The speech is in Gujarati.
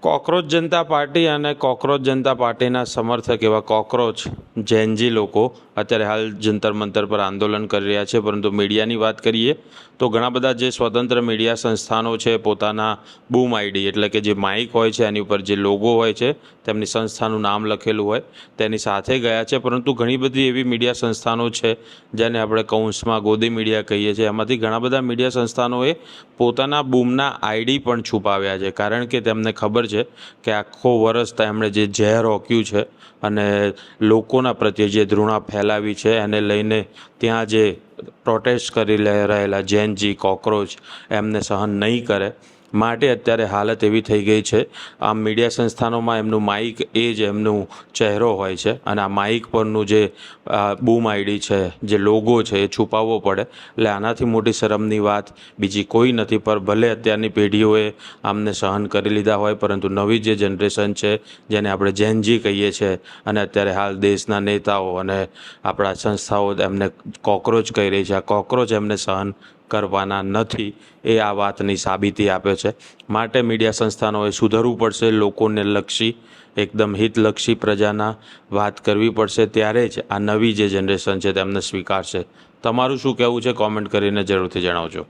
કોકરોચ જનતા પાર્ટી અને કોકરોચ જનતા પાર્ટીના સમર્થક એવા કોકરોચ જૈનજી લોકો અત્યારે હાલ જંતર મંતર પર આંદોલન કરી રહ્યા છે। પરંતુ મીડિયાની વાત કરીએ તો ઘણા બધા જે સ્વતંત્ર મીડિયા સંસ્થાનો છે પોતાના બૂમ આઈડી એટલે કે જે માઇક હોય છે એની ઉપર જે લોગો હોય છે તેમની સંસ્થાનું નામ લખેલું હોય તેની સાથે ગયા છે। પરંતુ ઘણી બધી એવી મીડિયા સંસ્થાનો છે જેને આપણે કૌંસમાં ગોદી મીડિયા કહીએ છીએ, એમાંથી ઘણા બધા મીડિયા સંસ્થાનોએ પોતાના બૂમના આઈડી પણ છુપાવ્યા છે, કારણ કે તેમને ખબર છે કે આખો વર્ષ તેમણે જે ઝેર હોક્યું છે અને લોકોના પ્રત્યે જે ધૃણા ફેલાવી છે એને લઈને ત્યાં જે પ્રોટેસ્ટ કરી રહેલા જૈનજી કોકરોચ એમને સહન નહીં કરે, માટે અત્યારે હાલત એવી થઈ ગઈ છે। આ મીડિયા સંસ્થાનોમાં એમનું માઇક એ જ એમનું ચહેરો હોય છે અને આ માઇક પરનું જે બૂમ આઈડી છે, જે લોગો છે એ છુપાવવો પડે, એટલે આનાથી મોટી શરમની વાત બીજી કોઈ નથી। પર ભલે અત્યારની પેઢીઓએ આમને સહન કરી લીધા હોય, પરંતુ નવી જે જનરેશન છે જેને આપણે જૈનજી કહીએ છીએ અને અત્યારે હાલ દેશના નેતાઓ અને આપણા સંસ્થાઓ એમને કોકરોચ કહી રહી છે, આ કોકરોચ એમને સહન કરવાના નથી એ આ વાતની સાબિતી આપે છે। માટે મીડિયા સંસ્થાનોએ સુધરવું પડશે, લોકોને લક્ષી એકદમ હિતલક્ષી પ્રજાના વાત કરવી પડશે, ત્યારે જ આ નવી જે જનરેશન છે તેમને સ્વીકારશે। તમારું શું કહેવું છે કોમેન્ટ કરીને જરૂરથી જણાવજો।